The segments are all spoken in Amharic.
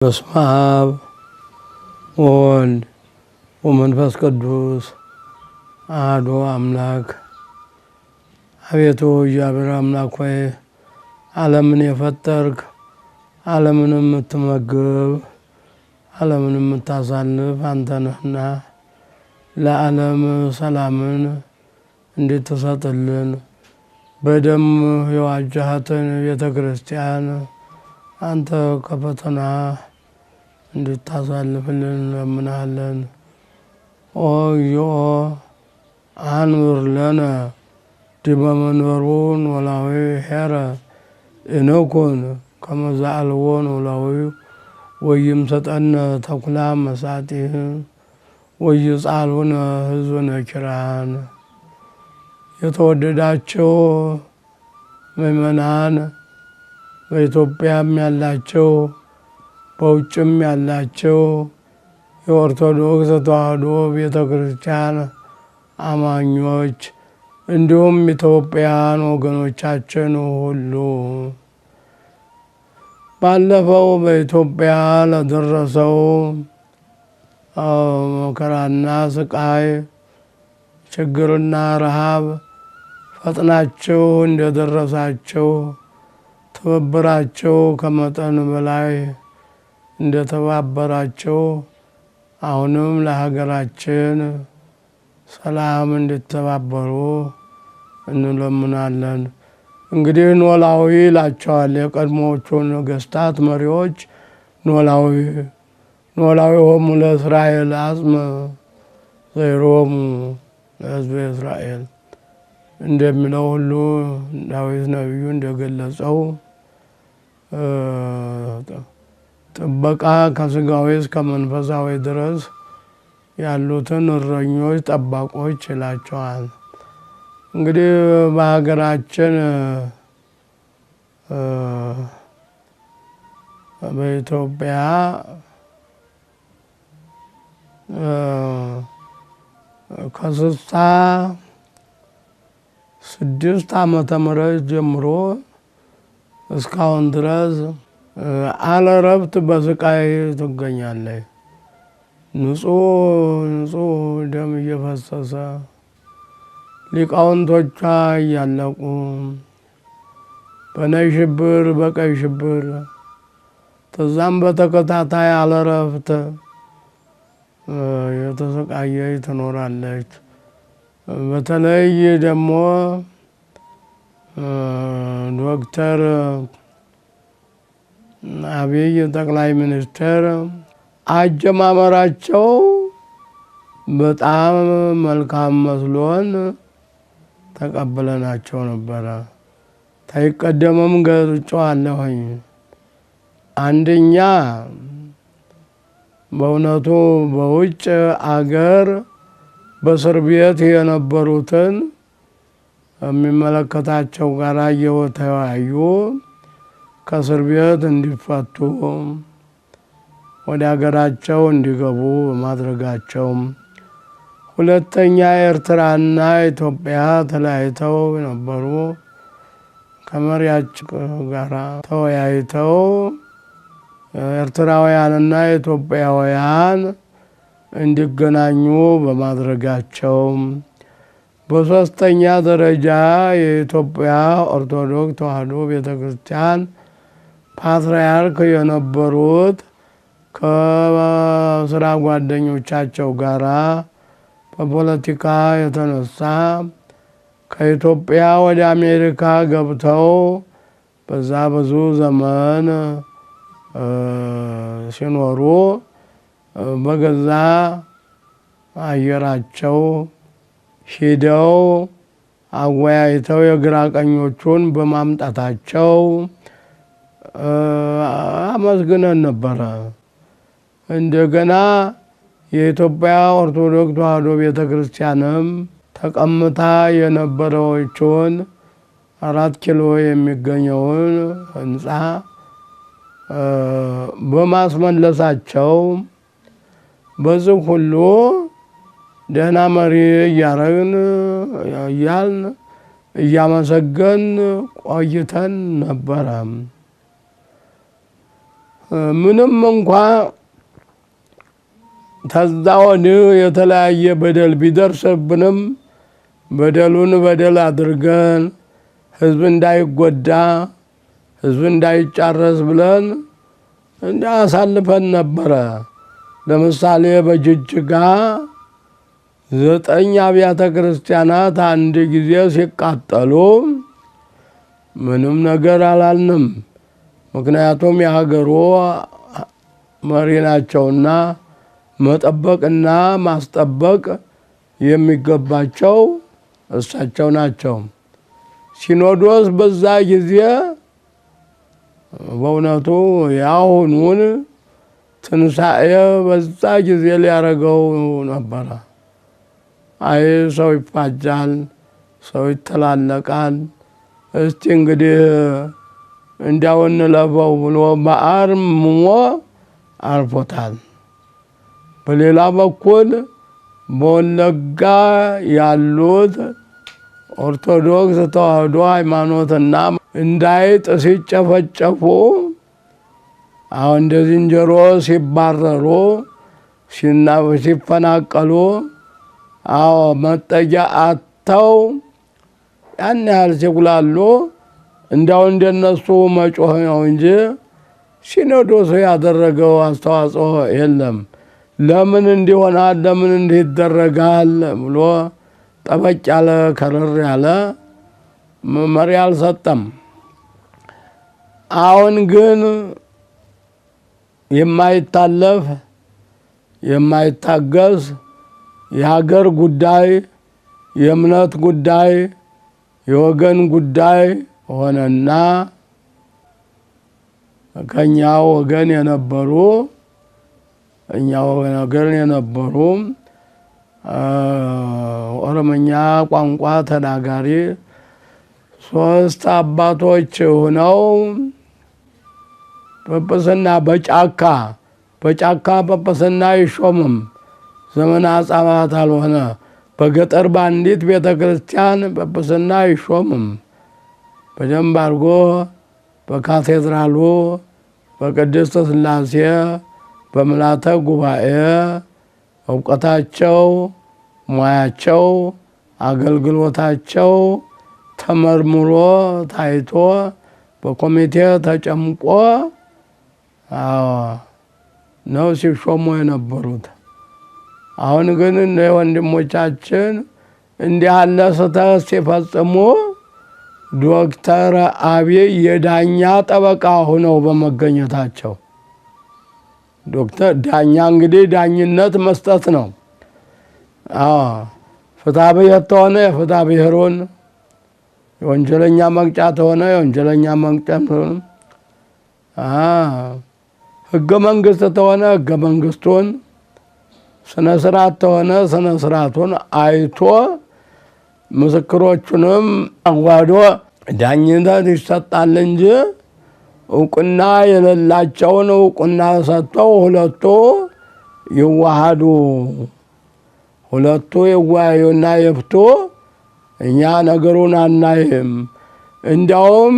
በስመ አብ ወወልድ ወመንፈስ ቅዱስ አሐዱ አምላክ። አቤቱ እግዚአብሔር አምላክ ሆይ ዓለምን የፈጠርክ ዓለምንም የምትመግብ ዓለምንም የምታሳልፍ አንተ ነህና ለዓለም ሰላምን እንድትሰጥልን በደም የዋጃሃትን ቤተ ክርስቲያን አንተ ከፈተና እንድታሳልፍልን እንለምንሃለን። ኦ እግዚኦ አንብር ለነ ዲበ መንበሩ ኖላዊ ኄረ እንኩን ከመ ዘአልቦ ኖላዊ ወይምሰጠነ ተኩላ መሳጢህ ወይጻሉነ ሕዝበነ ኪራን። የተወደዳቸው ምእመናን በኢትዮጵያም ያላቸው በውጭም ያላቸው የኦርቶዶክስ ተዋሕዶ ቤተ ክርስቲያን አማኞች እንዲሁም ኢትዮጵያውያን ወገኖቻችን ሁሉ ባለፈው በኢትዮጵያ ለደረሰው መከራና ስቃይ ችግርና ረሃብ ፈጥናችሁ እንደደረሳችሁ ትብብራቸው ከመጠን በላይ እንደተባበራቸው አሁንም ለሀገራችን ሰላም እንድትተባበሩ እንለምናለን። እንግዲህ ኖላዊ ይላቸዋል የቀድሞዎቹ ነገስታት መሪዎች። ኖላዊ ሆሙ ለእስራኤል አጽመ ዘይሮሙ ለሕዝበ እስራኤል እንደሚለው ሁሉ ዳዊት ነቢዩ እንደገለጸው ጥበቃ ከስጋዊ እስከ መንፈሳዊ ድረስ ያሉትን እረኞች ጠባቆች ይላቸዋል። እንግዲህ በሀገራችን በኢትዮጵያ ከ66 ዓመተ ምህረት ጀምሮ እስካሁን ድረስ አለ እረፍት በስቃይ ትገኛለች። ንጹህ ደም እየፈሰሰ ሊቃውንቶቿ እያለቁ በነጭ ሽብር በቀይ ሽብር ተዛም በተከታታይ አለ እረፍት የተሰቃየች ትኖራለች። በተለይ ደግሞ ዶክተር አብይ ጠቅላይ ሚኒስትር አጀማመራቸው በጣም መልካም መስሎን ተቀብለናቸው ነበረ። ታይቀደመም ገልጬዋለሁኝ። አንደኛ በእውነቱ በውጭ አገር በእስር ቤት የነበሩትን የሚመለከታቸው ጋር እየተወያዩ ከእስር ቤት እንዲፈቱ ወደ ሀገራቸው እንዲገቡ ማድረጋቸው። ሁለተኛ ኤርትራና ኢትዮጵያ ተለያይተው ነበሩ። ከመሪያቸው ጋር ተወያይተው ኤርትራውያንና ኢትዮጵያውያን እንዲገናኙ በማድረጋቸው። በሶስተኛ ደረጃ የኢትዮጵያ ኦርቶዶክስ ተዋሕዶ ቤተ ክርስቲያን ፓትርያርክ የነበሩት ከስራ ጓደኞቻቸው ጋራ በፖለቲካ የተነሳ ከኢትዮጵያ ወደ አሜሪካ ገብተው በዛ ብዙ ዘመን ሲኖሩ በገዛ አየራቸው ሄደው አወያይተው የግራ ቀኞቹን በማምጣታቸው አመስግነን ነበረ። እንደገና የኢትዮጵያ ኦርቶዶክስ ተዋሕዶ ቤተ ክርስቲያንም ተቀምታ የነበረችውን 4 ኪሎ የሚገኘውን ህንፃ በማስመለሳቸው በዚህ ሁሉ ደህና መሪ እያረግን እያልን እያመሰገን ቆይተን ነበረ። ምንም እንኳ ተዛ ወዲህ የተለያየ በደል ቢደርስብንም በደሉን በደል አድርገን ህዝብ እንዳይጎዳ ህዝብ እንዳይጫረስ ብለን እንዳሳልፈን ነበረ። ለምሳሌ በጅጅጋ 9 አብያተ ክርስቲያናት አንድ ጊዜ ሲቃጠሉ ምንም ነገር አላልንም። ምክንያቱም የሀገሩ መሪ ናቸውና መጠበቅና ማስጠበቅ የሚገባቸው እሳቸው ናቸው። ሲኖዶስ በዛ ጊዜ በእውነቱ ያሁኑን ትንሣኤ በዛ ጊዜ ሊያረገው ነበረ። አይ ሰው ይፋጃል፣ ሰው ይተላለቃል፣ እስቲ እንግዲህ እንዲያው እንለፈው ብሎ በአርምሞ አርፎታል። በሌላ በኩል በወለጋ ያሉት ኦርቶዶክስ ተዋህዶ ሃይማኖትና እንዳይጥ ሲጨፈጨፉ አሁን እንደ ዝንጀሮ ሲባረሩ ሲፈናቀሉ መጠጊያ አጥተው ያን ያህል ሲጉላሉ እንዳው እንደነሱ መጮህ ነው እንጂ ሲኖዶሱ ያደረገው አስተዋጽኦ የለም። ለምን እንዲሆናል ለምን እንዲህ ይደረጋል ብሎ ጠበቅ ያለ ከረር ያለ መመሪያ አልሰጠም። አሁን ግን የማይታለፍ የማይታገስ የሀገር ጉዳይ የእምነት ጉዳይ የወገን ጉዳይ ሆነና ከኛ ወገን የነበሩ ኦሮምኛ ቋንቋ ተናጋሪ 3 አባቶች ሆነው ጵጵስና በጫካ ጵጵስና ይሾምም ዘመነ አጻባት አልሆነ በገጠር ባንዲት ቤተክርስቲያን ጵጵስና ይሾምም በደንብ አድርጎ በካቴድራሉ በቅድስት ሥላሴ በምልዓተ ጉባኤ እውቀታቸው ሙያቸው አገልግሎታቸው ተመርምሮ ታይቶ በኮሚቴ ተጨምቆ ነው ሲሾሙ የነበሩት። አሁን ግን ወንድሞቻችን እንዲህ ያለ ስህተት ሲፈጽሙ ዶክተር አብይ የዳኛ ጠበቃ ሆነው በመገኘታቸው ዶክተር ዳኛ እንግዲህ ዳኝነት መስጠት ነው። ፍትሐ ብሔር ተሆነ የፍትሐ ብሔሩን፣ የወንጀለኛ መቅጫ ተሆነ የወንጀለኛ መቅጫውን፣ ህገ መንግስት ተሆነ ህገ መንግስቱን፣ ስነ ስርዓት ተሆነ ስነ ስርዓቱን አይቶ ምስክሮቹንም አዋህዶ ዳኝነት ይሰጣል እንጂ እውቅና የሌላቸውን እውቅና ሰጥተው ሁለቱ ይዋሃዱ፣ ሁለቱ ይወያዩና ይፍቱ። እኛ ነገሩን አናይም። እንዲያውም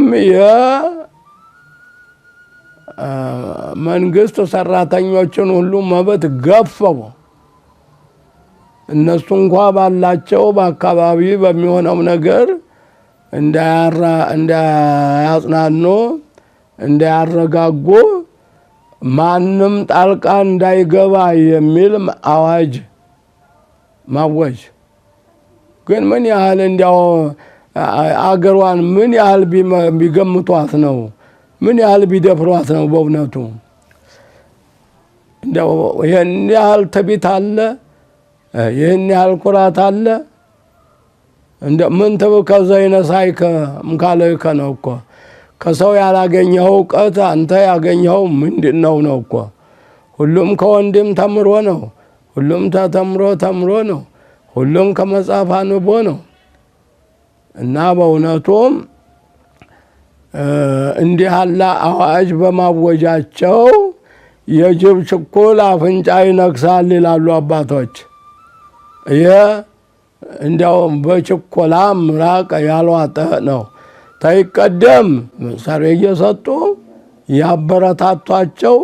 የመንግስት ሰራተኞችን ሁሉ መብት ገፈው እነሱ እንኳ ባላቸው በአካባቢ በሚሆነው ነገር እንዳያጽናኑ እንዳያረጋጉ ማንም ጣልቃ እንዳይገባ የሚል አዋጅ ማወጅ። ግን ምን ያህል እንዲያው አገሯን ምን ያህል ቢገምቷት ነው? ምን ያህል ቢደፍሯት ነው? በእውነቱ እንዲያው ይህን ያህል ትዕቢት አለ? ይህን ያህል ኩራት አለ? ምን ትብከ ዘይነሳይከ እምካለይከ ነው እኮ። ከሰው ያላገኘኸው እውቀት አንተ ያገኘኸው ምንድን ነው እኮ። ሁሉም ከወንድም ተምሮ ነው። ሁሉም ተምሮ ነው። ሁሉም ከመጽሐፍ አንብቦ ነው። እና በእውነቱም እንዲህ ያለ አዋጅ በማወጃቸው የጅብ ችኩል አፍንጫ ይነክሳል ይላሉ አባቶች። ይሄ እንዲያው በችኮላ ምራቅ ያልዋጠ ነው። ተይቀደም መሳሪያ እየሰጡ ያበረታቷቸው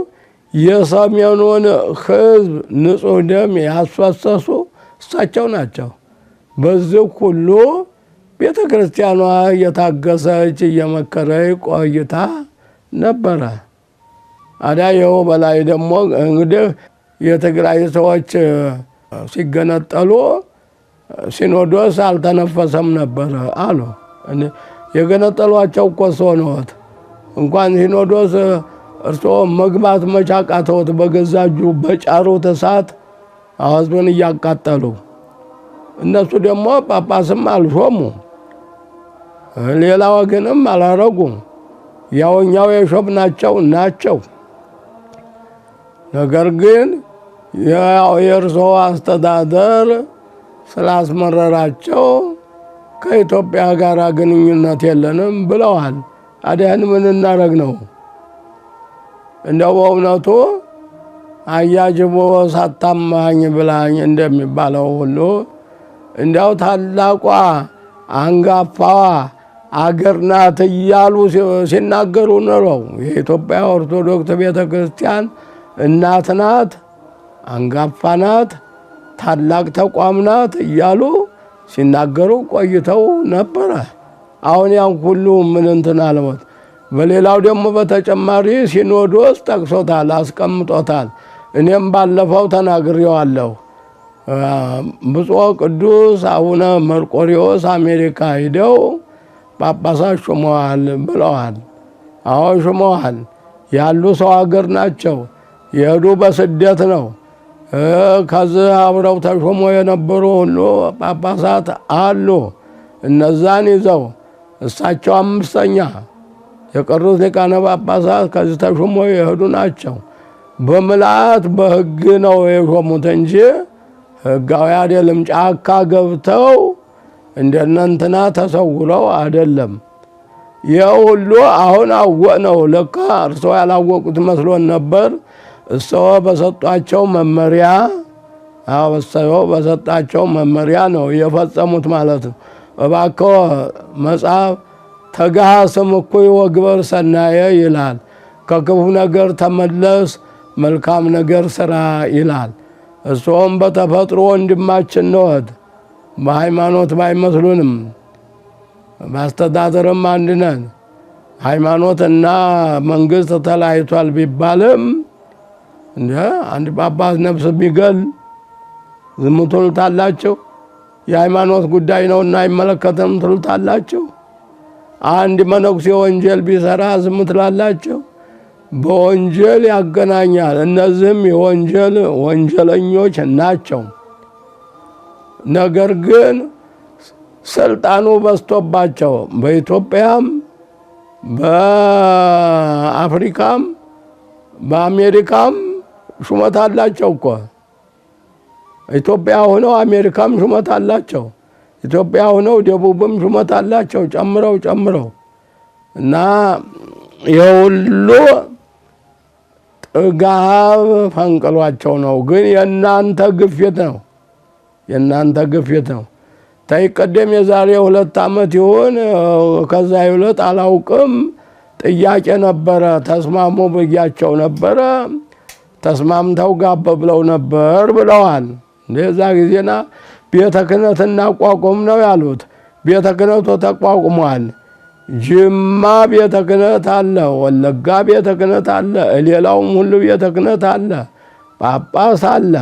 የሰሜኑን ሕዝብ ንጹሕ ደም ያስፈሰሱ እሳቸው ናቸው። በዚህ ሁሉ ቤተ ክርስቲያኗ እየታገሰች እየመከረች ቆይታ ነበረ። አዳየው በላይ ደግሞ እንግዲህ የትግራይ ሰዎች ሲገነጠሉ ሲኖዶስ አልተነፈሰም ነበር አሉ። የገነጠሏቸው እኮ ሰው ነዎት። እንኳን ሲኖዶስ እርስዎ መግባት መቻቃተዎት በገዛ እጁ በጫሩት እሳት ሕዝብን እያቃጠሉ። እነሱ ደግሞ ጳጳስም አልሾሙ፣ ሌላ ወገንም አላረጉም። ያው እኛው የሾምናቸው ናቸው። ነገር ግን የእርስዎ አስተዳደር ስላስመረራቸው ከኢትዮጵያ ጋር ግንኙነት የለንም ብለዋል። አዲያን ምን እናረግ ነው? እንደው በእውነቱ አያጅቦ ሳታማኝ ብላኝ እንደሚባለው ሁሉ እንዲያው ታላቋ አንጋፋዋ አገር ናት እያሉ ሲናገሩ ኖረው። የኢትዮጵያ ኦርቶዶክስ ቤተ ክርስቲያን እናት ናት፣ አንጋፋ ናት፣ ታላቅ ተቋም ናት እያሉ ሲናገሩ ቆይተው ነበረ። አሁን ያን ሁሉ ምን እንትን አለወት። በሌላው ደግሞ በተጨማሪ ሲኖዶስ ጠቅሶታል፣ አስቀምጦታል። እኔም ባለፈው ተናግሬዋለሁ። ብፁዕ ቅዱስ አቡነ መርቆሪዎስ አሜሪካ ሂደው ጳጳሳት ሹመዋል ብለዋል። አዎ ሹመዋል። ያሉ ሰው ሀገር ናቸው። የሄዱ በስደት ነው። ከዚህ አብረው ተሾሞ የነበሩ ሁሉ ጳጳሳት አሉ። እነዛን ይዘው እሳቸው 5ኛ የቀሩት ሊቃነ ጳጳሳት ከዚህ ተሾሞ የሄዱ ናቸው። በምልአት በሕግ ነው የሾሙት እንጂ ሕጋዊ አይደለም። ጫካ ገብተው እንደነንትና ተሰውረው አይደለም። ይህ ሁሉ አሁን አወቅነው። ለካ እርስዎ ያላወቁት መስሎን ነበር። እርስዎ በሰጧቸው መመሪያ ነው የፈጸሙት ማለት ነው። እባክዎ መጽሐፍ ተጋሃስም እኩይ ወግበር ሰናየ ይላል። ከክፉ ነገር ተመለስ፣ መልካም ነገር ስራ ይላል። እርስዎም በተፈጥሮ ወንድማችን ነዎት። በሃይማኖት ባይመስሉንም በአስተዳደርም አንድ ነን። ሃይማኖትና መንግስት ተለያይቷል ቢባልም እንደ አንድ ጳጳስ ነፍስ ቢገል ዝም ትሉታላችሁ? የሃይማኖት ጉዳይ ነውና አይመለከተንም ትሉታላችሁ? አንድ መነኩሴ ወንጀል ቢሰራ ዝም ትላላችሁ? በወንጀል ያገናኛል። እነዚህም ወንጀለኞች ናቸው። ነገር ግን ስልጣኑ በዝቶባቸው በኢትዮጵያም በአፍሪካም በአሜሪካም ሹመት አላቸው እኮ። ኢትዮጵያ ሆነው አሜሪካም ሹመት አላቸው። ኢትዮጵያ ሆነው ደቡብም ሹመት አላቸው። ጨምረው እና የሁሉ ጥጋብ ፈንቅሏቸው ነው። ግን የእናንተ ግፊት ነው። ተይቀደም የዛሬ 2 ዓመት ይሆን ከዛ ይውለት አላውቅም። ጥያቄ ነበረ። ተስማሙ ብያቸው ነበረ። ተስማምተው ጋብ ብለው ነበር ብለዋል። እንደዛ ጊዜና ቤተ ክህነት እናቋቁም ነው ያሉት። ቤተ ክህነቱ ተቋቁሟል። ጅማ ቤተ ክህነት አለ፣ ወለጋ ቤተ ክህነት አለ፣ ሌላውም ሁሉ ቤተ ክህነት አለ፣ ጳጳስ አለ።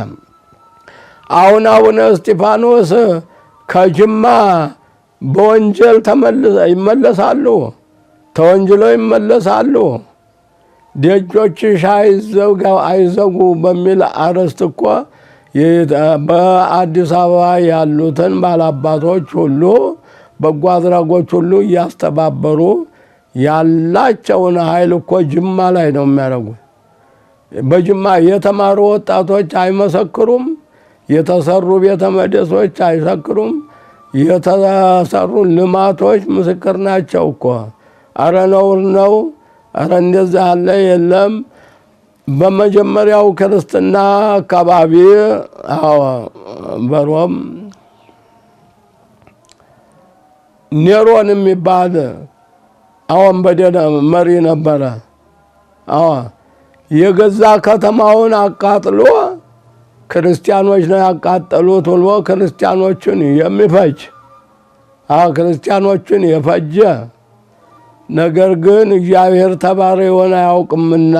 አሁን አቡነ እስጢፋኖስ ከጅማ በወንጀል ይመለሳሉ፣ ተወንጅለው ይመለሳሉ። ደጆችሽ አይዘጉ በሚል አርዕስት እኮ በአዲስ አበባ ያሉትን ባላባቶች ሁሉ በጎ አድራጎች ሁሉ እያስተባበሩ ያላቸውን ኃይል እኮ ጅማ ላይ ነው የሚያደርጉት። በጅማ የተማሩ ወጣቶች አይመሰክሩም? የተሰሩ ቤተ መቅደሶች አይሰክሩም? የተሰሩ ልማቶች ምስክር ናቸው እኮ። አረ ነውር ነው። አረ እንደዛ አለ የለም። በመጀመሪያው ክርስትና አካባቢ በሮም ኔሮን የሚባል ወንበዴ መሪ ነበረ። የገዛ ከተማውን አቃጥሎ ክርስቲያኖች ነው ያቃጠሉት ብሎ ክርስቲያኖችን የሚፈጅ ክርስቲያኖችን የፈጀ ነገር ግን እግዚአብሔር ተባረከውን አያውቅምና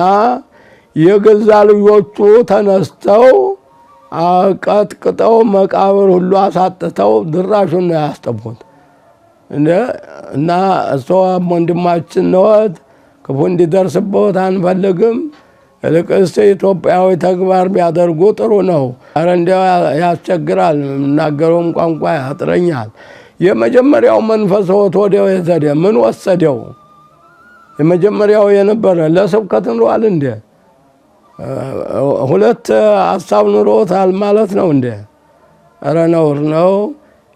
የገዛ ልጆቹ ተነስተው ቀጥቅጠው መቃብር ሁሉ አሳጥተው ድራሹን ነው ያስጠፉት። እና እሱ ወንድማችን ነው፣ ክፉ እንዲደርስበት አንፈልግም። ልቅስ ኢትዮጵያዊ ተግባር ቢያደርጉ ጥሩ ነው። ኧረ እንዲያው ያስቸግራል፣ የምናገረውም ቋንቋ ያጥረኛል። የመጀመሪያው መንፈስ ወዲያው የተደ ምን ወሰደው? የመጀመሪያው የነበረ ለስብከት ኑሯል እንዴ? ሁለት ሐሳብ ኑሮታል ማለት ነው እንዴ? ኧረ ነውር ነው።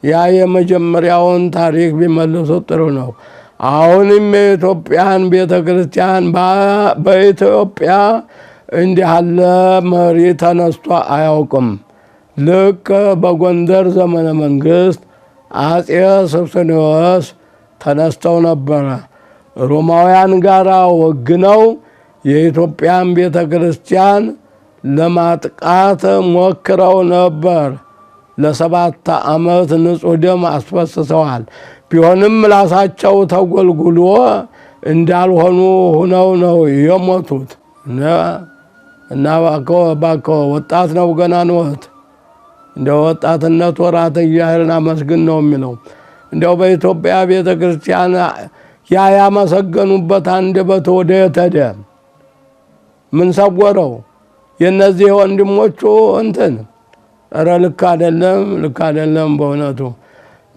ያ የመጀመሪያውን ታሪክ ቢመልሱት ጥሩ ነው። አሁንም የኢትዮጵያን ቤተክርስቲያን በኢትዮጵያ እንዲህ ያለ መሪ ተነስቶ አያውቅም። ልክ በጎንደር ዘመነ መንግስት አጼ ሱስንዮስ ተነስተው ነበረ። ሮማውያን ጋር ወግነው የኢትዮጵያን ቤተክርስቲያን ለማጥቃት ሞክረው ነበር። ለ7 ዓመት ንጹህ ደም አስፈስሰዋል። ቢሆንም ምላሳቸው ተጎልጉሎ እንዳልሆኑ ሆነው ነው የሞቱት። እና ባኮ ወጣት ነው ገና ነዎት። እንደው ወጣትነት ወራት እግዚአብሔርን አመስግን ነው የሚለው። እንደው በኢትዮጵያ ቤተክርስቲያን ያመሰገኑበት አንደበት ወዴት ሄደ? ምን ሰወረው? የነዚህ ወንድሞቹ እንትን ኧረ ልክ አይደለም በእውነቱ።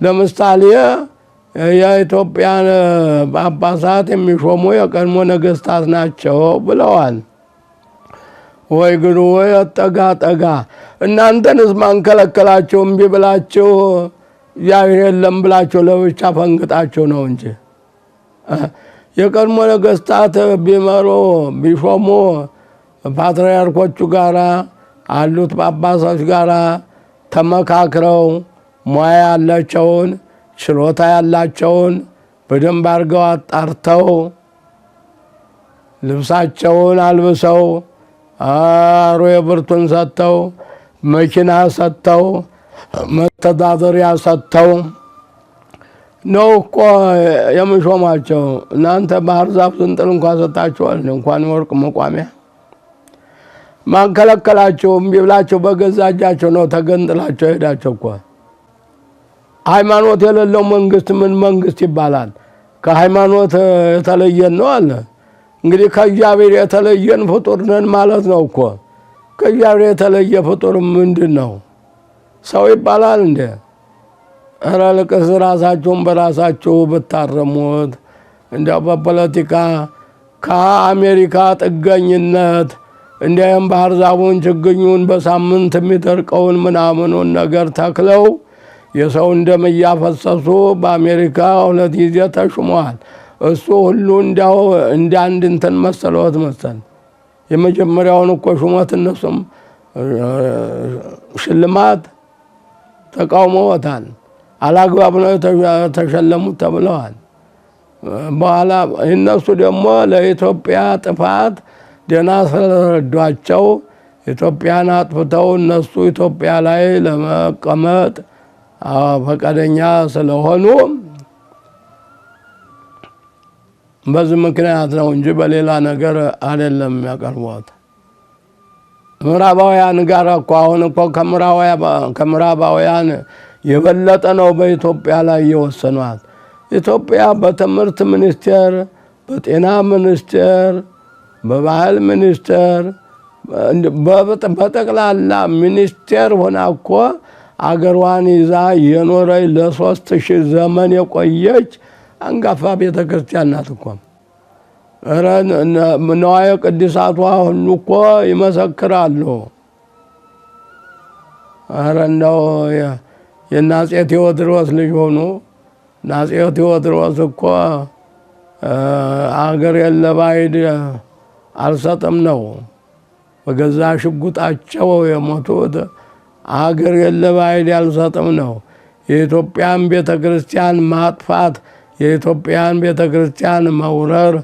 ለምሳሌ የኢትዮጵያን ጳጳሳት የሚሾሙ የቀድሞ ነገስታት ናቸው ብለዋል። ወይ ግሩ ወይ ጠጋ እናንተንስ ማን ከለከላችሁ? እምቢ ብላችሁ እግዚአብሔር የለም ብላችሁ ለብቻ ፈንግጣችሁ ነው እንጂ የቀድሞ ነገስታት ቢመሩ ቢሾሙ ፓትርያርኮቹ ጋራ አሉት ጳጳሳት ጋራ ተመካክረው ሙያ ያላቸውን ችሎታ ያላቸውን በደንብ አድርገው አጣርተው ልብሳቸውን አልብሰው አሮጌ ብርቱን ሰጥተው መኪና ሰጥተው መተዳደሪያ ሰጥተው ነው እኮ የምሾማቸው። እናንተ ባህር ዛፍ ዝንጥል እንኳን ሰጣችኋል፣ እንኳን ወርቅ መቋሚያ ማን ከለከላቸው? እምቢ ብላችሁ በገዛ እጃቸው ነው ተገንጥላቸው ሄዳቸው እኮ። ሃይማኖት የሌለው መንግስት ምን መንግስት ይባላል? ከሃይማኖት የተለየን ነው አለ። እንግዲህ ከእግዚአብሔር የተለየን ፍጡር ነን ማለት ነው እኮ። ከእግዚአብሔር የተለየ ፍጡር ምንድን ነው? ሰው ይባላል እንዴ? ኧረ ልቅስ ራሳችሁን በራሳችሁ ብታረሙት። እንዲያው በፖለቲካ ከአሜሪካ ጥገኝነት እንዲያም ባህር ዛፉን ችግኙን በሳምንት የሚደርቀውን ምናምኑን ነገር ተክለው የሰው ደም እያፈሰሱ በአሜሪካ 2 ጊዜ ተሹመዋል። እሱ ሁሉ እንዲያው እንደ አንድ እንትን መሰለዎት መሰል። የመጀመሪያውን እኮ ሹመት እነሱም ሽልማት ተቃውመውታል። አላግባብ ነው ተሸለሙት ተብለዋል። በኋላ እነሱ ደግሞ ለኢትዮጵያ ጥፋት ደና ስለረዷቸው ኢትዮጵያን አጥፍተው እነሱ ኢትዮጵያ ላይ ለመቀመጥ ፈቃደኛ ስለሆኑ በዚህ ምክንያት ነው እንጂ በሌላ ነገር አይደለም ያቀርቡት። ምዕራባውያን ጋር እኮ አሁን እኮ ከምዕራባውያን የበለጠ ነው በኢትዮጵያ ላይ የወሰኗት። ኢትዮጵያ በትምህርት ሚኒስቴር፣ በጤና ሚኒስቴር፣ በባህል ሚኒስቴር በጠቅላላ ሚኒስቴር ሆና እኮ አገሯን ይዛ የኖረች ለ3000 ዘመን የቆየች አንጋፋ ቤተክርስቲያን ናት እኮ። ኧረ ነዋየ ቅድሳቷ ሁሉ እኮ ይመሰክራሉ። ኧረ እንደው የአፄ ቴዎድሮስ ልጅ ሆኑ። አፄ ቴዎድሮስ እኮ አገር የለባይድ አልሰጥም ነው በገዛ ሽጉጣቸው የሞቱት። አገር የለባይድ አልሰጥም ነው። የኢትዮጵያን ቤተክርስቲያን ማጥፋት፣ የኢትዮጵያን ቤተክርስቲያን መውረር፣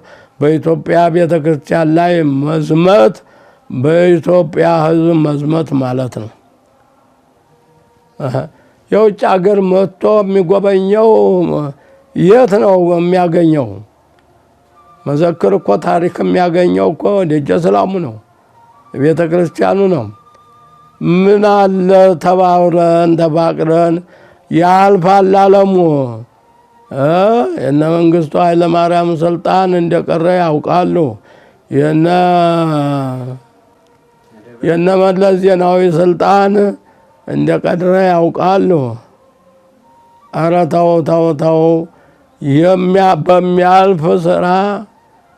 በኢትዮጵያ ቤተክርስቲያን ላይ መዝመት በኢትዮጵያ ሕዝብ መዝመት ማለት ነው። የውጭ ሀገር መጥቶ የሚጎበኘው የት ነው የሚያገኘው? መዘክር እኮ ታሪክ የሚያገኘው እኮ ደጀ ሰላሙ ነው፣ ቤተ ክርስቲያኑ ነው። ምን አለ ተባብረን ተባቅረን ያልፋል ዓለሙ። የነ መንግስቱ ኃይለ ማርያም ስልጣን እንደቀረ ያውቃሉ። የነ መለስ ዜናዊ ስልጣን እንደቀረ ያውቃሉ። ኧረ ተው ተው ተው። በሚያልፍ ስራ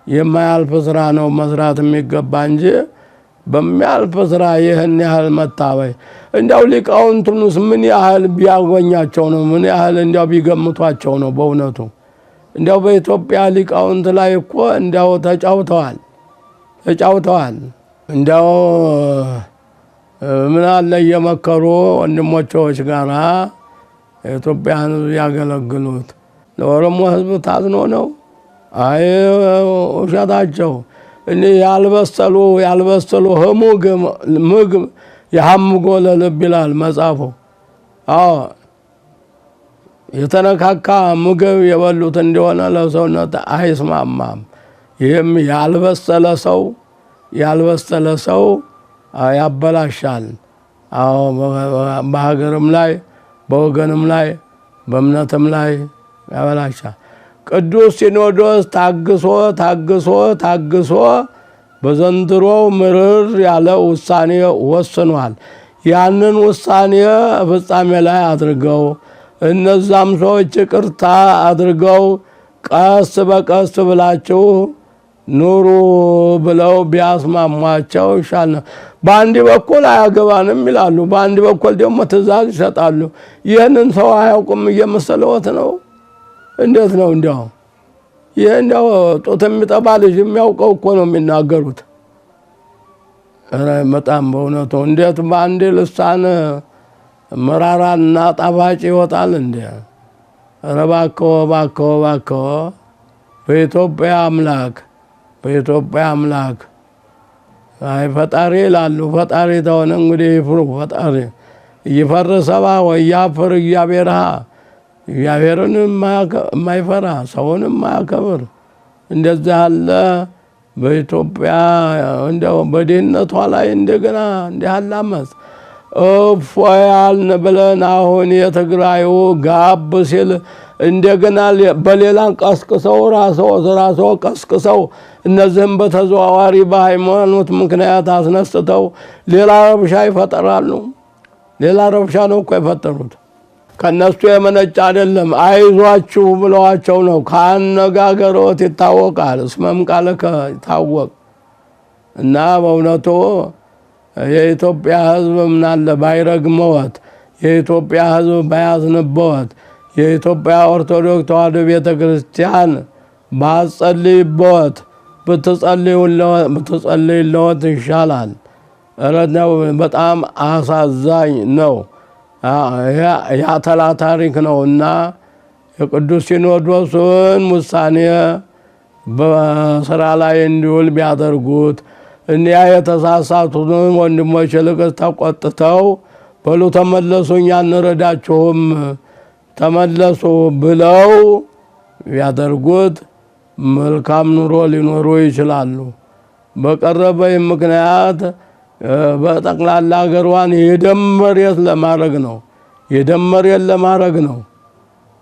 የማያልፍ ስራ ነው መስራት የሚገባ እንጂ በሚያልፍ ስራ ይህን ያህል መታበይ። እንዲያው ሊቃውንቱንስ ምን ያህል ቢያገኛቸው ነው? ምን ያህል እንዲያው ቢገምቷቸው ነው? በእውነቱ እንዲያው በኢትዮጵያ ሊቃውንት ላይ እኮ እንዲያው ተጫውተዋል። እንዲያው ምን አለ እየመከሩ ወንድሞች ጋራ የኢትዮጵያን ያገለግሉት። ለኦሮሞ ህዝብ ታዝኖ ነው? አይ ውሸታቸው። እኔ ያልበሰሉ ምግብ የሐምጎ ለልብ ይላል መጽሐፉ። አዎ የተነካካ ምግብ የበሉት እንደሆነ ለሰውነት አይስማማም። ይህም ያልበሰለ ሰው ያበላሻል። አዎ በሀገርም ላይ በወገንም ላይ በእምነትም ላይ ያበላሻል። ቅዱስ ሲኖዶስ ታግሶ በዘንድሮው ምርር ያለ ውሳኔ ወስኗል። ያንን ውሳኔ ፍጻሜ ላይ አድርገው እነዛም ሰዎች ይቅርታ አድርገው ቀስ በቀስ ብላችሁ ኑሩ ብለው ቢያስማሟቸው ይሻላል። በአንድ በኩል አያገባንም ይላሉ፣ በአንድ በኩል ደግሞ ትእዛዝ ይሰጣሉ። ይህንን ሰው አያውቁም እየመሰለዎት ነው? እንዴት ነው? እንዲያው ይህ እንዲያው ጡት የሚጠባ ልጅ የሚያውቀው እኮ ነው የሚናገሩት። በጣም በእውነቱ እንዴት በአንድ ልሳን መራራና ጣፋጭ ይወጣል እንዴ? እባክዎ በኢትዮጵያ አምላክ አይ ፈጣሪ ይላሉ። ፈጣሪ ተሆነ እንግዲህ ይፍሩ። ፈጣሪ እየፈረሰባ ወያፍር እግዚአብሔርን የማይፈራ ሰውን የማያከብር እንደዛ አለ። በኢትዮጵያ እንደው በድህነቷ ላይ እንደገና እንዲህ አለ አመፅ እፎያልን ብለን አሁን የትግራዩ ጋብ ሲል እንደገና በሌላ ቀስቅሰው ራስዎ ቀስቅሰው እነዚህም በተዘዋዋሪ በሃይማኖት ምክንያት አስነስተው ሌላ ረብሻ ይፈጠራሉ። ሌላ ረብሻ ነው እኮ የፈጠሩት። ከነሱ የመነጭ አይደለም። አይዟችሁ ብለዋቸው ነው። ካነጋገሮት ይታወቃል። እስመም ቃልከ ይታወቅ እና በእውነቱ የኢትዮጵያ ሕዝብ ምናለ ባይረግመዎት፣ የኢትዮጵያ ሕዝብ ባያዝንበዎት፣ የኢትዮጵያ ኦርቶዶክስ ተዋሕዶ ቤተክርስቲያን ባጸልይበዎት ብትጸልይለዎት ይሻላል። በጣም አሳዛኝ ነው። ያተላ ታሪክ ነውና የቅዱስ ሲኖዶስን ውሳኔ በስራ ላይ እንዲውል ቢያደርጉት እኒያ የተሳሳቱትን ወንድሞች ልቅስ ተቆጥተው በሉ ተመለሱ፣ እኛ እንረዳችሁም ተመለሱ ብለው ቢያደርጉት መልካም ኑሮ ሊኖሩ ይችላሉ። በቀረበይ ምክንያት በጠቅላላ ሀገሯን የደም መሬት ለማድረግ ነው።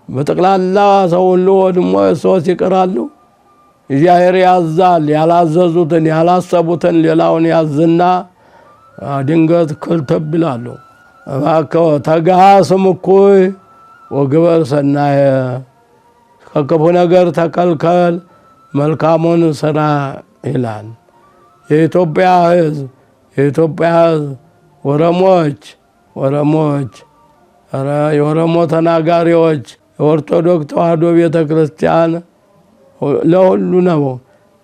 በጠቅላላ ሰው ሁሉ ወድሞ ሰዎች ይቀራሉ። እግዚአብሔር ያዛል። ያላዘዙትን ያላሰቡትን ሌላውን ያዝና ድንገት ክልተብ ይላሉ። እባክዎ ተጋስም እኩይ ወግበር ሰናየ፣ ከክፉ ነገር ተከልከል መልካሙን ስራ ይላል። የኢትዮጵያ ሕዝብ ወረሞች የኦሮሞ ተናጋሪዎች የኦርቶዶክስ ተዋሕዶ ቤተክርስቲያን ለሁሉ ነው።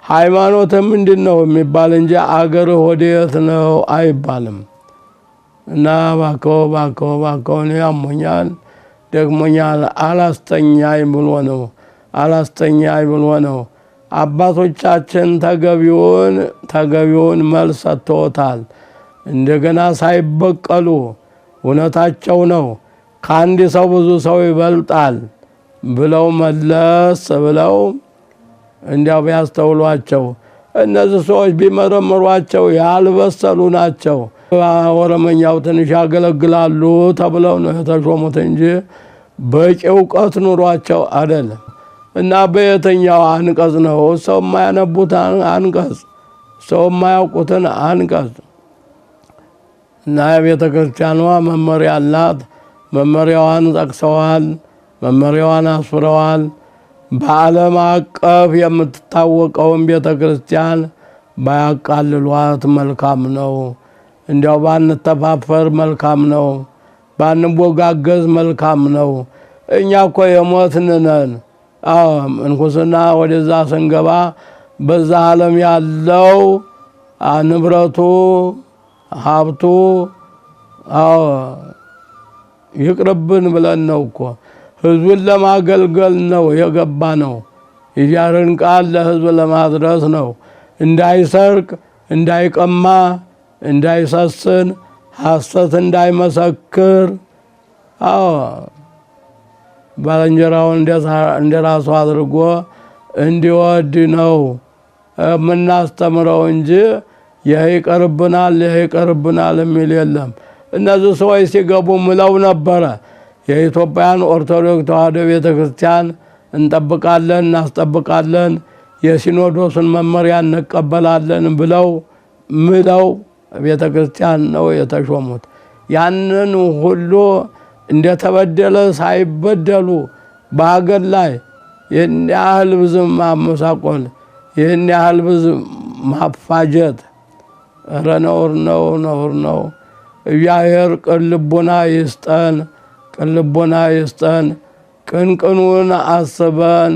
ሃይማኖት ምንድን ነው የሚባል እንጂ አገር ወዴት ነው አይባልም። እና እባክዎ ያሞኛል ደክሞኛል አላስተኛኝ ብሎ ነው አባቶቻችን ተገቢውን መልስ ሰጥተውታል። እንደገና ሳይበቀሉ እውነታቸው ነው ከአንድ ሰው ብዙ ሰው ይበልጣል ብለው መለስ ብለው እንዲያው ቢያስተውሏቸው እነዚህ ሰዎች ቢመረምሯቸው ያልበሰሉ ናቸው። ኦሮሞኛው ትንሽ ያገለግላሉ ተብለው ነው የተሾሙት እንጂ በቂ እውቀት ኑሯቸው አይደለም። እና በየትኛው አንቀጽ ነው ሰው የማያነቡት አንቀጽ፣ ሰው የማያውቁትን አንቀጽ? እና የቤተ ክርስቲያኗ መመሪያ አላት። መመሪያዋን ጠቅሰዋል፣ መመሪያዋን አስፍረዋል። በዓለም አቀፍ የምትታወቀውን ቤተ ክርስቲያን ባያቃልሏት መልካም ነው። እንዲያው ባንተፋፈር መልካም ነው። ባንቦጋገዝ መልካም ነው። እኛ እኮ የሞትን ነን። እንኩስና ወደዛ ስንገባ በዛ ዓለም ያለው ንብረቱ ሀብቱ ይቅርብን ብለን ነው እኮ ህዝቡን ለማገልገል ነው የገባ ነው። የእግዚአብሔርን ቃል ለህዝብ ለማድረስ ነው። እንዳይሰርቅ፣ እንዳይቀማ፣ እንዳይሰስን፣ ሐሰት እንዳይመሰክር፣ ባልንጀራውን እንደራሱ አድርጎ እንዲወድ ነው የምናስተምረው እንጂ ይሄ ይቀርብናል የሚል የለም። እነዚህ ሰዎች ሲገቡ ምለው ነበረ የኢትዮጵያን ኦርቶዶክስ ተዋሕዶ ቤተክርስቲያን እንጠብቃለን፣ እናስጠብቃለን፣ የሲኖዶስን መመሪያ እንቀበላለን ብለው ምለው ቤተክርስቲያን ነው የተሾሙት። ያንን ሁሉ እንደተበደለ ሳይበደሉ በሀገር ላይ ይህን ያህል ብዙ ማመሳቆል፣ ይህን ያህል ብዙ ማፋጀት ኧረ ነውር ነው። እግዚአብሔር ቅን ልቦና ይስጠን። ቅንቅኑን አስበን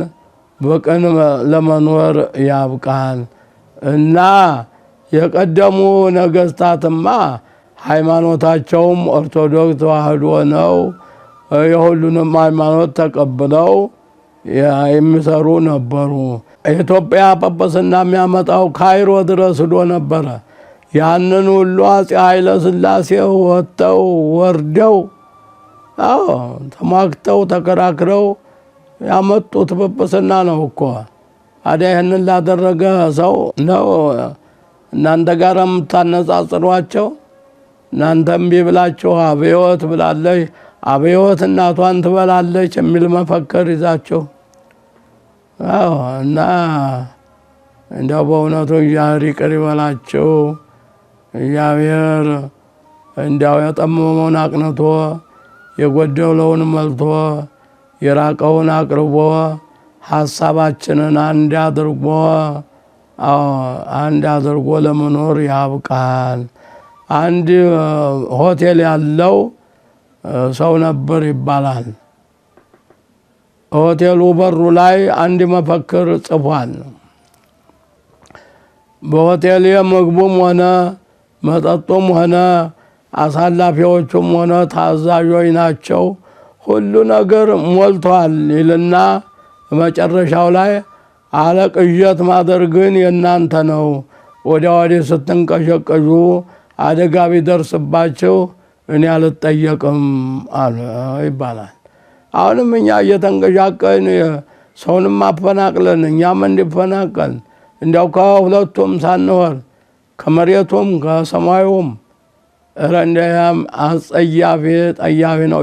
በቅን ለመኖር ያብቃን። እና የቀደሙ ነገስታትማ ሃይማኖታቸውም ኦርቶዶክስ ተዋሕዶ ነው። የሁሉንም ሃይማኖት ተቀብለው የሚሰሩ ነበሩ። ኢትዮጵያ ጳጳስና የሚያመጣው ካይሮ ድረስ ሄዶ ነበረ። ያንን ሁሉ አፄ ኃይለ ሥላሴ ወጥተው ወርደው ተሟግተው ተከራክረው ያመጡት ጵጵስና ነው እኮ። አዲያ ይህንን ላደረገ ሰው ነው እናንተ ጋር የምታነጻጽሯቸው? እናንተ እምቢ ብላችሁ አብዮት ብላለች፣ አብዮት እናቷን ትበላለች የሚል መፈክር ይዛችሁ እና እንዲያው በእውነቱ እግዚአብሔር ይቅር ይበላችሁ። እግዚአብሔር እንዲያው የጠመመውን አቅንቶ የጎደለውን መልቶ የራቀውን አቅርቦ ሐሳባችንን አንድ አድርጎ ለመኖር ያብቃል። አንድ ሆቴል ያለው ሰው ነበር ይባላል። ሆቴሉ በሩ ላይ አንድ መፈክር ጽፏል። በሆቴል ምግቡም ሆነ መጠጡም ሆነ አሳላፊዎቹም ሆነ ታዛዦች ናቸው፣ ሁሉ ነገር ሞልቷል ይልና መጨረሻው ላይ አለቅዠት ማድረግን የእናንተ ነው፣ ወዲያ ወዲህ ስትንቀሸቀሹ አደጋ ቢደርስባችሁ እኔ አልጠየቅም ይባላል። አሁንም እኛ እየተንቀሻቀን ሰውንም አፈናቅለን እኛም እንዲፈናቀል እንዲያው ከሁለቱም ሳንሆን ከመሬቱም ከሰማዩም ረንደያም አጸያፊ ጠያፊ ነው።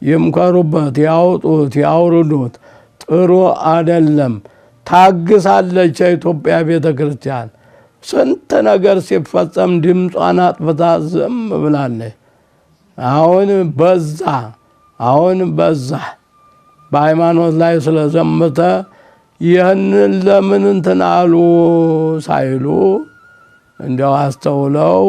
ይምከሩበት፣ ያውጡት፣ ያውርዱት። ጥሩ አይደለም። ታግሳለች የኢትዮጵያ ቤተ ክርስቲያን። ስንት ነገር ሲፈጸም ድምጿን አጥፍታ ዝም ብላለች። አሁን በዛ በሃይማኖት ላይ ስለዘመተ ይህንን ለምን እንትን አሉ ሳይሉ እንዲያው አስተውለው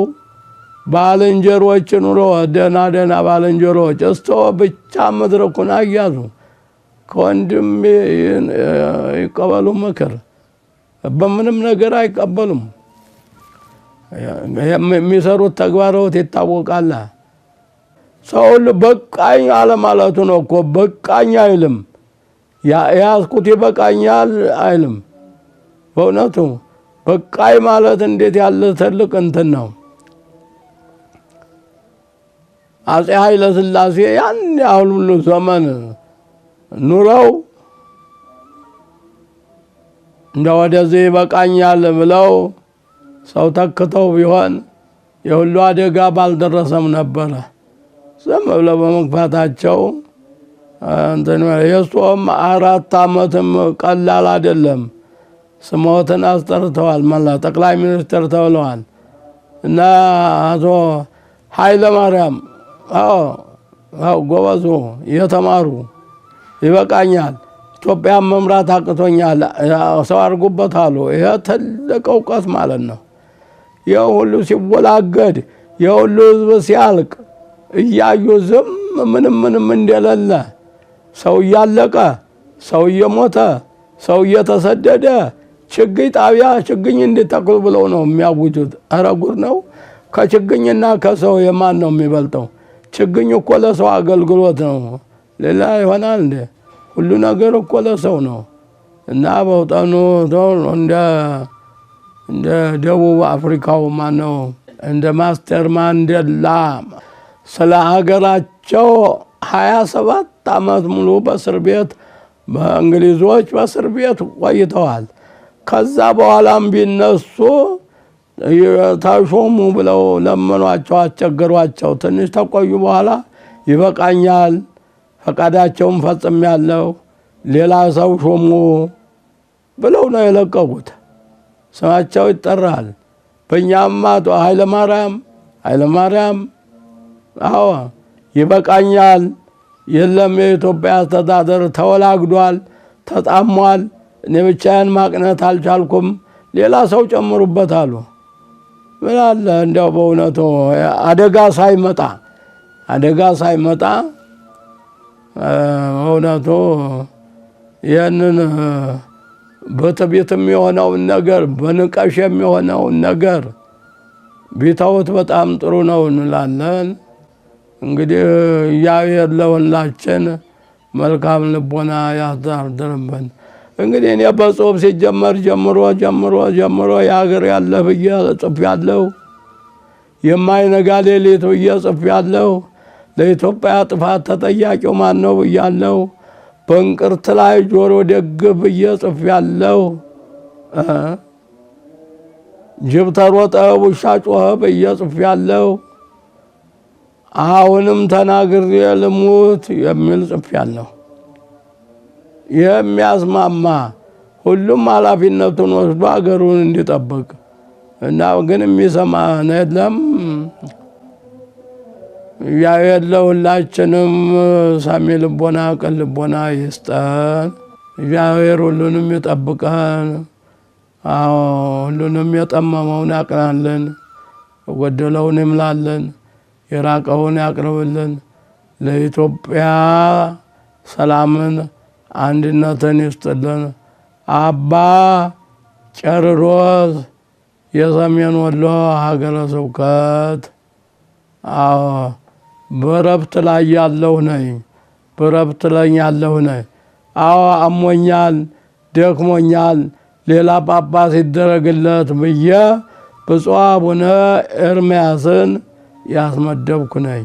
ባልንጀሮች ኑሮ ደህና ባልንጀሮች እስቶ ብቻ መድረኩን አያዙ። ከወንድም ይቀበሉ ምክር፣ በምንም ነገር አይቀበሉም። የሚሰሩት ተግባሮት ይታወቃል። ሰው ሁሉ በቃኝ አለማለቱ ነው እኮ። በቃኝ አይልም። ያስኩት ይበቃኛል አይልም። በእውነቱ በቃይ ማለት እንዴት ያለ ትልቅ እንትን ነው። አፄ ኃይለ ሥላሴ ያን ያህል ሁሉ ዘመን ኑረው እንደ ወደዚህ ይበቃኛል ብለው ሰው ተክተው ቢሆን የሁሉ አደጋ ባልደረሰም ነበረ። ዝም ብለው በመግፋታቸው የእሱም 4 ዓመትም ቀላል አይደለም። ስሞትን አስጠርተዋል። ጠቅላይ ሚኒስትር ተብለዋል። እና አቶ ኃይለ ማርያም ጎበዙ የተማሩ ይበቃኛል፣ ኢትዮጵያን መምራት አቅቶኛል ሰው አድርጉበት አሉ። ይሄ ትልቅ እውቀት ማለት ነው። ይህ ሁሉ ሲወላገድ የሁሉ ህዝብ ሲያልቅ እያዩ ዝም ምንም እንደሌለ ሰው እያለቀ ሰው እየሞተ ሰው እየተሰደደ ችግኝ ጣቢያ ችግኝ እንዲተክሉ ብለው ነው የሚያውጁት። ኧረ ጉድ ነው። ከችግኝና ከሰው የማን ነው የሚበልጠው? ችግኝ እኮ ለሰው አገልግሎት ነው። ሌላ ይሆናል እንዴ? ሁሉ ነገር እኮ ለሰው ነው። እና በውጠኑ እንደ ደቡብ አፍሪካው ማነው እንደ ማስተር ማንዴላ ስለ ሀገራቸው 27 ዓመት ሙሉ በእስር ቤት በእንግሊዞች በእስር ቤት ቆይተዋል። ከዛ በኋላም ቢነሱ ተሾሙ ብለው ለመኗቸው፣ አስቸገሯቸው። ትንሽ ተቆዩ በኋላ ይበቃኛል፣ ፈቃዳቸውን ፈጽሜያለሁ፣ ሌላ ሰው ሾሙ ብለው ነው የለቀቁት። ስማቸው ይጠራል። በእኛም አቶ ኃይለማርያም ይበቃኛል፣ የለም የኢትዮጵያ አስተዳደር ተወላግዷል፣ ተጣሟል፣ እኔ ብቻዬን ማቅናት አልቻልኩም፣ ሌላ ሰው ጨምሩበት አሉ። ምን አለ እንዲያው በእውነቱ አደጋ ሳይመጣ በእውነቱ ይህንን በትዕቢት የሚሆነውን ነገር በንቀሽ የሚሆነውን ነገር ቢተውት በጣም ጥሩ ነው እንላለን። እንግዲህ እግዚአብሔር ለሁላችን መልካም ልቦና ያሳድርብን። እንግዲህ እኔ በጽሁፍ ሲጀመር ጀምሮ የሀገር ያለህ ብዬ ጽፌያለሁ። የማይነጋ ሌሊት ብዬ ጽፌያለሁ። ለኢትዮጵያ ጥፋት ተጠያቂው ማን ነው ብያለሁ። በእንቅርት ላይ ጆሮ ደግፍ ብዬ ጽፌያለሁ። ጅብ ተሮጠ ውሻ ጮኸ ብዬ ጽፌያለሁ። አሁንም ተናግሬ ልሙት የሚል ጽፌያለሁ። የሚያስማማ ሁሉም ኃላፊነቱን ወስዶ ሀገሩን እንዲጠብቅ እና ግን የሚሰማ የለም። ለሁላችንም ሰሚ ልቦና ቅን ልቦና ይስጠን። እግዚአብሔር ሁሉንም ይጠብቀን። ሁሉንም የጠመመውን ያቅናልን፣ የጎደለውን ይምላልን፣ የራቀውን ያቅርብልን። ለኢትዮጵያ ሰላምን አንድነትን ይስጥልን። አባ ጨርሮስ የሰሜን ወሎ ሀገረ ስብከት በረፍት ላይ ያለሁ ነኝ። አሞኛል፣ ደክሞኛል፣ ሌላ ጳጳስ ይደረግለት ብዬ ብፁዕ አቡነ ኤርምያስን ያስመደብኩ ነኝ።